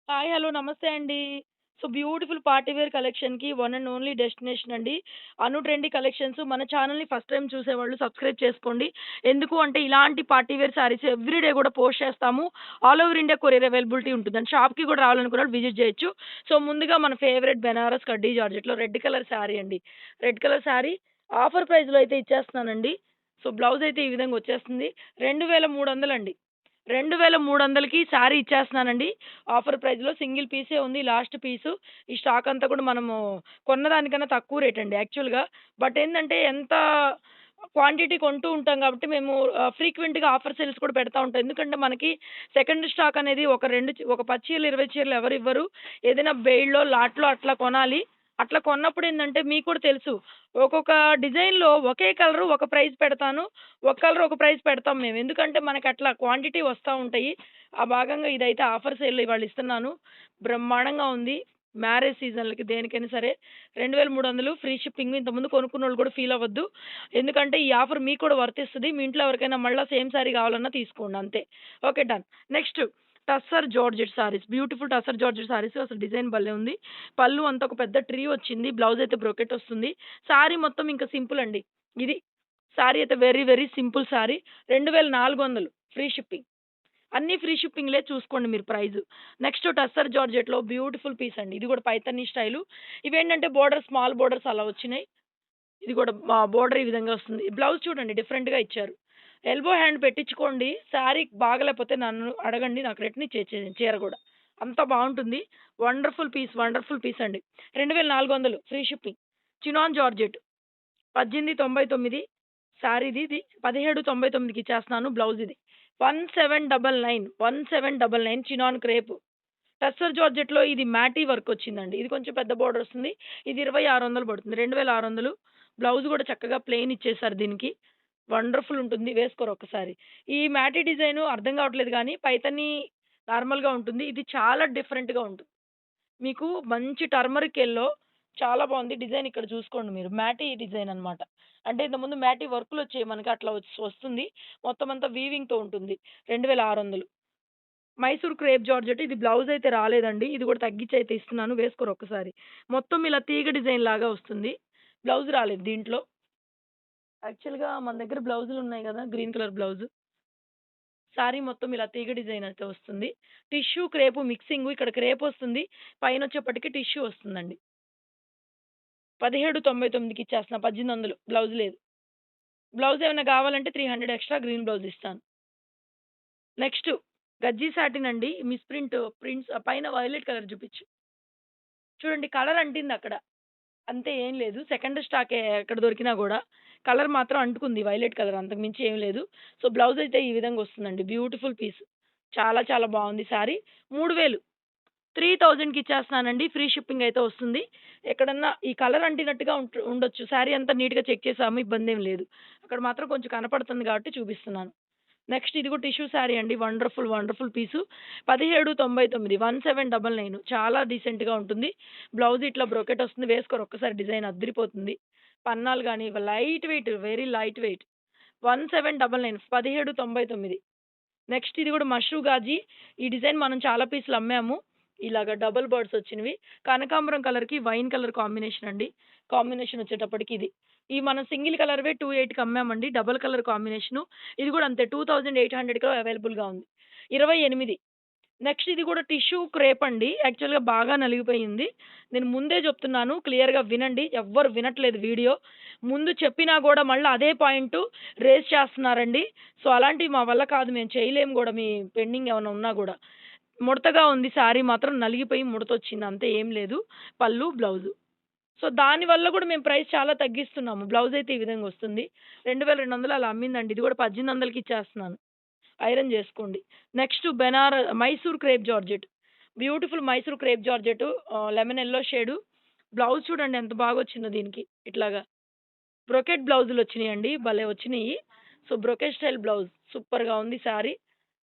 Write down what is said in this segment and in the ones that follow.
Hi. Hello. నమస్తే అండి. So, beautiful party wear కలెక్షన్‌కి వన్ అండ్ ఓన్లీ డెస్టినేషన్ అండి. Anu trendy collections. మన ఛానెల్‌ని ఫస్ట్ టైమ్ చూసేవాళ్ళు సబ్స్క్రైబ్ చేసుకోండి. ఎందుకు అంటే ఇలాంటి party wear saris every day కూడా పోస్ట్ చేస్తాము. All over India courier availability ఉంటుందండి. షాప్‌కి కూడా రావాలనుకున్న వాళ్ళు విజిట్ చేయొచ్చు. సో, ముందుగా మన ఫేవరెట్ బెనారస్ కడ్డీ జార్జెట్‌లో రెడ్ కలర్ శారీ అండి. రెడ్ కలర్ శారీ ఆఫర్ ప్రైస్‌లో అయితే ఇచ్చేస్తున్నానండి. సో, బ్లౌజ్ అయితే ఈ విధంగా వచ్చేస్తుంది. 2300 అండి. 2300కి శారీ ఇచ్చేస్తున్నానండి. ఆఫర్ ప్రైస్‌లో సింగిల్ పీసే ఉంది. లాస్ట్ పీసు. ఈ స్టాక్ అంతా కూడా మనము కొన్నదానికన్నా తక్కువ రేట్ అండి యాక్చువల్‌గా. బట్ ఏందంటే ఎంత క్వాంటిటీ కొంటూ ఉంటాం కాబట్టి మేము ఫ్రీక్వెంట్‌గా ఆఫర్ సేల్స్ కూడా పెడతా ఉంటాం. ఎందుకంటే మనకి సెకండ్ స్టాక్ అనేది ఒక 10 చీరలు, 20 చీరలు ఎవరివ్వరు. ఏదైనా బెయిల్‌లో, లాట్‌లో అట్లా కొనాలి. అట్లా కొన్నప్పుడు ఏందంటే మీకు కూడా తెలుసు. ఒక్కొక్క డిజైన్‌లో ఒకే కలరు ఒక ప్రైస్ పెడతాను. ఒక కలర్ ఒక ప్రైస్ పెడతాం మేము. ఎందుకంటే మనకట్లా క్వాంటిటీ వస్తా ఉంటాయి. ఆ భాగంగా ఇదైతే ఆఫర్ సేల్‌లో ఇవాళ ఇస్తున్నాను. బ్రహ్మాండంగా ఉంది. మ్యారేజ్ సీజన్‌లకి దేనికైనా సరే 2300 ఫ్రీ షిప్పింగ్. ఇంతకుముందు కొనుక్కున్నోళ్ళు కూడా ఫీల్ అవ్వద్దు. ఎందుకంటే ఈ ఆఫర్ మీకు కూడా వర్తిస్తది. మీ ఇంట్లో ఎవరికైనా మళ్ళా సేమ్ సారీ కావాలన్నా తీసుకోండి అంతే. Okay. Done. Next tussar georgette saris. Beautiful tussar georgette saris. అసలు డిజైన్ భలే ఉంది. పళ్ళు అంతా ఒక పెద్ద ట్రీ వచ్చింది. బ్లౌజ్ అయితే బ్రొకెట్ వస్తుంది. సారీ మొత్తం ఇంకా సింపుల్ అండి. ఇది సారీ అయితే very very simple sari. 2400 free shipping. అన్నీ ఫ్రీ షిప్పింగ్‌లే చూసుకోండి మీరు ప్రైజు. నెక్స్ట్ టస్సర్ జార్జెట్‌లో బ్యూటిఫుల్ పీస్ అండి. ఇది కూడా పైతాని స్టైలు. ఇవేంటంటే స్మాల్ బోర్డర్స్ అలా వచ్చినాయి. ఇది కూడా బోర్డర్ ఈ విధంగా వస్తుంది. బ్లౌజ్ చూడండి డిఫరెంట్‌గా ఇచ్చారు. Elbow hand పెట్టించుకోండి. శారీ బాగాలేకపోతే నన్ను అడగండి. నాకు రిటర్న్ ఇచ్చేయచ్చు చీర కూడా. అంత బావుంటుంది. వండర్‌ఫుల్ పీస్ అండి. 2400 ఫ్రీ షిప్పింగ్. చినాన్ జార్జెట్ 1899 శారీది ఇది 1799కి ఇచ్చేస్తున్నాను. బ్లౌజ్ ఇది. 1799 చినాన్ క్రేప్. టస్సర్ జార్జెట్‌లో ఇది మ్యాటీ వర్క్ వచ్చిందండి. ఇది కొంచెం పెద్ద బోర్డర్ వస్తుంది. ఇది 2600 పడుతుంది. 2600 బ్లౌజ్ కూడా చక్కగా ప్లెయిన్ ఇచ్చేసారు దీనికి. వండర్‌ఫుల్ ఉంటుంది. వేసుకోరు ఒక్కసారి. ఈ మ్యాటీ డిజైన్ అర్థం కావట్లేదు గానీ పైతాని నార్మల్‌గా ఉంటుంది. ఇది చాలా డిఫరెంట్‌గా ఉంటుంది. మీకు మంచి టర్మరిక్ యెల్లో చాలా బావుంది. డిజైన్ ఇక్కడ చూసుకోండి మీరు. మ్యాటీ డిజైన్ అన్నమాట. అంటే ఇంతకుముందు మ్యాటీ వర్కులొచ్చేయి మనకి అట్లా వస్తుంది. మొత్తం అంతా వీవింగ్‌తో ఉంటుంది. 2600 మైసూర్ క్రేప్ జార్జెట్ ఇది బ్లౌజ్ అయితే రాలేదండి. ఇది కూడా తగ్గించి అయితే ఇస్తున్నాను. వేసుకోరు ఒక్కసారి. మొత్తం ఇలా తీగ డిజైన్ లాగా వస్తుంది. బ్లౌజ్ రాలేదు దీంట్లో. యాక్చువల్‌గా మన దగ్గర బ్లౌజులున్నాయి గదా! Green colour blouse. శారీ మొత్తం ఇలా తీగ డిజైన్ అయితే వస్తుంది. Tissue, crepe mixing. ఇక్కడ క్రేపొస్తుంది. పైనొచ్చేప్పటికి టిష్యూ వస్తుందండి. 1799కి ఇచ్చేస్తున్నా. 1800 బ్లౌజ్ లేదు. బ్లౌజ్ ఏమన్నా కావాలంటే 300 ఎక్స్‌ట్రా గ్రీన్ బ్లౌజ్ ఇస్తాను. నెక్స్ట్ గజ్జి సాటిన్ అండి. ప్రింట్స్ పైన వయలెట్ కలర్ చూపిచ్చు. చూడండి కలర్ అంటిందక్కడ. అంతే ఏం లేదు. సెకండ్ స్టాకే ఎక్కడ దొరికినా గూడా. కలర్ మాత్రం అంటుకుంది వైలెట్ కలర్ అంతకు మించి ఏమి లేదు. సో, బ్లౌజ్ అయితే ఈ విధంగా వస్తుందండి. Beautiful piece. చాలా చాలా బావుంది సారీ. 3000 3000కి ఇచ్చేస్తున్నానండి. ఫ్రీ షిప్పింగ్ అయితే వస్తుంది. ఎక్కడన్నా ఈ కలర్ అంటినట్టుగా ఉండొచ్చు. శారీ అంతా నీట్‌గా చెక్ చేసాము. ఇబ్బందేం లేదు. అక్కడ మాత్రం కొంచెం కనపడుతుంది కాబట్టి చూపిస్తున్నాను. నెక్స్ట్ ఇది కూడా టిష్యూ శారీ అండి. వండర్‌ఫుల్ పీసు. 1799 1799 చాలా డీసెంట్‌గా ఉంటుంది. బ్లౌజ్ ఇట్లా బ్రొకెట్ వస్తుంది. వేసుకోరు ఒక్కసారి డిజైన్ అద్దిరిపోతుంది. పన్నాలు గాని light weight very light weight. 1799 1799 next ఇది కూడా మష్రూ గాజీ. ఈ డిజైన్ మనం చాలా పీసులు అమ్మాము. ఇలాగ డబుల్ బర్డ్స్ వచ్చినవి. కనకాంబరం కలర్‌కి వైన్ కలర్ కాంబినేషన్ అండి. కాంబినేషన్ వచ్చేటప్పటికి ఇది. ఈ మనం సింగిల్ కలర్‌వే 28కి అమ్మామండి. Double colour combination. ఇది కూడా అంతే 2800కి అవైలబుల్‌గా ఉంది. 28 నెక్స్ట్ ఇది కూడా టిష్యూ క్రేప్ అండి. యాక్చువల్‌గా బాగా నలిగిపోయింది. నేను ముందే చెప్తున్నాను క్లియర్‌గా వినండి. ఎవ్వరు వినట్లేదు వీడియో. ముందు చెప్పినా గూడా మళ్ళా అదే పాయింటు రేజ్ చేస్తున్నారండి. సో, అలాంటివి మా వల్ల కాదు. మేము చేయలేము గూడా మీ పెండింగ్ ఏమన్నా ఉన్నా గూడా. ముడతగా ఉంది శారీ మాత్రం నలిగిపోయి ముడతొచ్చింది అంతే ఏం లేదు. పళ్ళు, బ్లౌజు. సో, దానివల్ల గూడా మేము ప్రైస్ చాలా తగ్గిస్తున్నాము. బ్లౌజ్ అయితే ఈ విధంగా వస్తుంది. 2200 అలా అమ్మిందండి. ఇది కూడా 1800కి ఇచ్చేస్తున్నాను. ఐరన్ జేసుకోండి. Next Mysore crepe georgette. Beautiful Mysore crepe georgette lemon yellow shade. Blouse చూడండి ఎంత బాగొచ్చిందో దీనికి. ఇట్లాగా బ్రొకెట్ బ్లౌజులొచ్చినియండి. భలే వచ్చినియి. సో, బ్రొకెట్ స్టైల్ బ్లౌజ్ సూపర్‌గా ఉంది sari.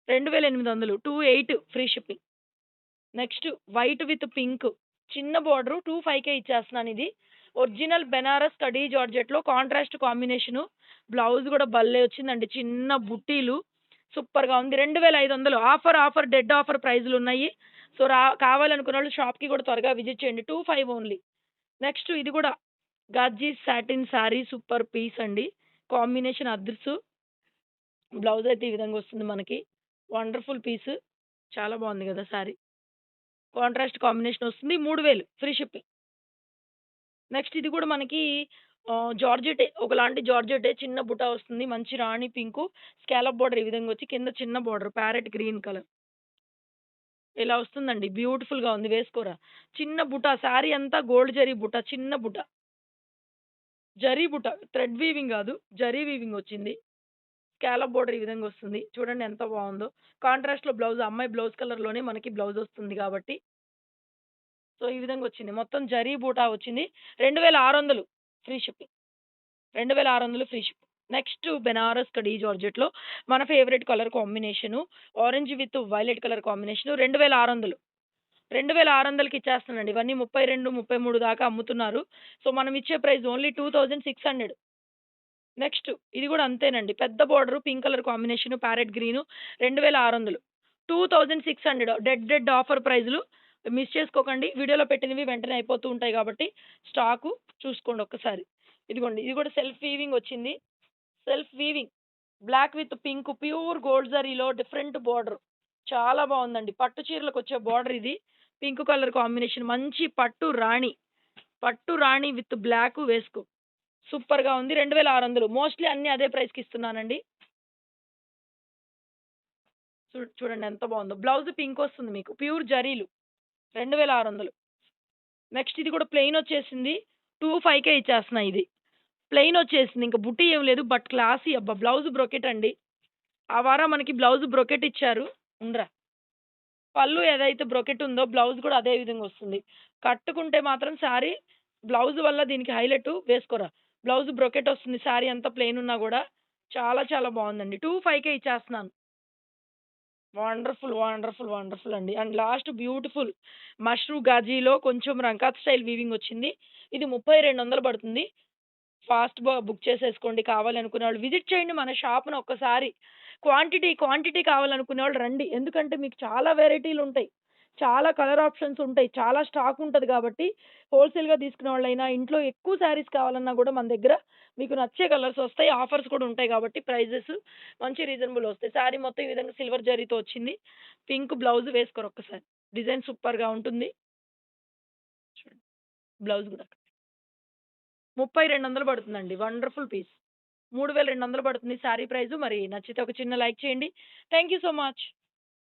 2800 28 free shipping. Next white with pink చిన్న బోర్డరు 25కే ఇచ్చేస్తున్నానిది. ఒరిజినల్ బెనారస్ కడీ జార్జెట్‌లో కాంట్రాస్ట్ కాంబినేషను. బ్లౌజ్ గూడా భలే వచ్చిందండి. చిన్న బుట్టీలు. సూపర్‌గా ఉంది. 2500 ఆఫర్ డెడ్ ఆఫర్ ప్రైజ్‌లున్నాయి. సో, కావాలనుకున్నోళ్ళు షాప్‌కి కూడా త్వరగా విజిట్ చేయండి. 25 ఓన్లీ. నెక్స్ట్ ఇది కూడా gorgeous satin sari super piece అండి. కాంబినేషన్ అదుర్సు. బ్లౌజ్ అయితే ఈ విధంగా వస్తుంది మనకి. Wonderful piece. చాలా బాగుంది కదా సారీ. కాంట్రాస్ట్ కాంబినేషన్ వస్తుంది. 3000 ఫ్రీ షిప్పింగ్. నెక్స్ట్ ఇది కూడా మనకి జార్జెటే. ఒకలాంటి జార్జెటే చిన్న బుటా వస్తుంది. మంచి రాణి పింకు స్కాలప్ బోర్డర్ ఈ విధంగా వచ్చి కింద చిన్న బోర్డర్ ప్యారెట్ గ్రీన్ కలర్. ఇలా వస్తుందండి. బ్యూటిఫుల్‌గా ఉంది వేసుకోరా. చిన్న బుటా శారీ అంతా గోల్డ్ జరీ బుటా చిన్న బుటా. జరీ బుటా థ్రెడ్ వీవింగ్ గాదు. జరీ వీవింగ్ వచ్చింది. స్కాలప్ బోర్డర్ ఈ విధంగా వస్తుంది. చూడండి ఎంత బావుందో. కాంట్రాస్ట్‌లో బ్లౌజ్ అమ్మాయి బ్లౌజ్ కలర్‌లోనే మనకి బ్లౌజ్ వస్తుంది కాబట్టి సో, ఈ విధంగా వచ్చింది. మొత్తం జరీ బూటా వచ్చింది. 2600 free shipping. 2600 free shipping. Next Banaras కడీ జార్జెట్‌లో మన favourite colour combination orange with violet colour combination 2600. 2600కి ఇచ్చేస్తానండి. ఇవన్నీ 32, 33 దాకా అమ్ముతున్నారు. సో, మనం ఇచ్చే ప్రైస్ ఓన్లీ 2600. నెక్స్ట్ ఇది గూడా అంతేనండి. పెద్ద border pink colour combination parrot green 2600. 2600 dead offer ప్రైజ్‌లు. మిస్ చేసుకోకండి. వీడియోలో పెట్టినవి వెంటనే అయిపోతూ ఉంటాయి గాబట్టి స్టాకు చూసుకోండి ఒక్కసారి. ఇదిగోండి ఇది గూడా సెల్ఫ్ వీవింగ్ వచ్చింది. Self weaving black with pink pure gold జరీలో డిఫరెంట్ బోర్డర్. చాలా బావుందండి. పట్టు చీరలకొచ్చే బోర్డర్ ఇది. పింక్ కలర్ కాంబినేషన్ మంచి పట్టు రాణి. పట్టు రాణి విత్ బ్లాకు వేసుకో. సూపర్‌గా ఉంది. 2600 మోస్ట్‌లీ అన్నీ అదే ప్రైస్‌కి ఇస్తున్నానండి. చూడండి ఎంత బావుందో. బ్లౌజ్ పింక్ వస్తుంది మీకు. ప్యూర్ జరీలు 2600. నెక్స్ట్ ఇది కూడా ప్లెయిన్ వచ్చేసింది. 25కే ఇచ్చేస్తున్నా ఇది. ప్లెయిన్ వచ్చేసింది. ఇంక బుట్టి ఏం లేదు. బట్ క్లాసీ అబ్బా! బ్లౌజ్ బ్రొకెట్ అండి. ఆ వారం మనకి బ్లౌజ్ బ్రొకెట్ ఇచ్చారు. ఉండరా. పళ్ళు ఏదైతే బ్రొకెట్ ఉందో బ్లౌజ్ కూడా అదే విధంగా వస్తుంది. కట్టుకుంటే మాత్రం శారీ బ్లౌజ్ వల్ల దీనికి హైలైట్ వేసుకోరా. బ్లౌజ్ బ్రొకెట్ వస్తుంది. శారీ అంతా ప్లెయిన్ ఉన్నా గూడా చాలా చాలా బావుందండి. 25కే ఇచ్చేస్తున్నాను. వండర్‌ఫుల్ అండి. అండ్ లాస్ట్ బ్యూటిఫుల్ మష్రూ గాజీలో కొంచెం రంకాత్ స్టైల్ వీవింగ్ వచ్చింది. ఇది 3200 పడుతుంది. ఫాస్ట్ బుక్ చేసేసుకోండి కావాలనుకునేవాళ్ళు. విజిట్ చేయండి మన షాప్‌ని ఒక్కసారి. క్వాంటిటీ కావాలనుకునేవాళ్ళు రండి. ఎందుకంటే మీకు చాలా వెరైటీలుంటాయి. చాలా కలర్ ఆప్షన్స్ ఉంటాయి. చాలా స్టాక్ ఉంటది కాబట్టి హోల్‌సేల్‌గా తీసుకునేవాళ్ళైనా, ఇంట్లో ఎక్కువ శారీస్ కావాలన్నా గూడా మన దగ్గర మీకు నచ్చే కలర్స్ వస్తాయి. ఆఫర్స్ కూడా ఉంటాయి కాబట్టి ప్రైజెస్ మంచి రీజనబుల్ వస్తాయి. శారీ మొత్తం ఈ విధంగా సిల్వర్ జరీతో వచ్చింది. పింక్ బ్లౌజ్ వేసుకోరు ఒక్కసారి. డిజైన్ సూపర్‌గా ఉంటుంది. చూడండి బ్లౌజ్ గూడా. 3200 పడుతుందండి. Wonderful piece. 3200 పడుతుంది శారీ ప్రైసు. మరి నచ్చితే ఒక చిన్న లైక్ చేయండి. Thank you so much.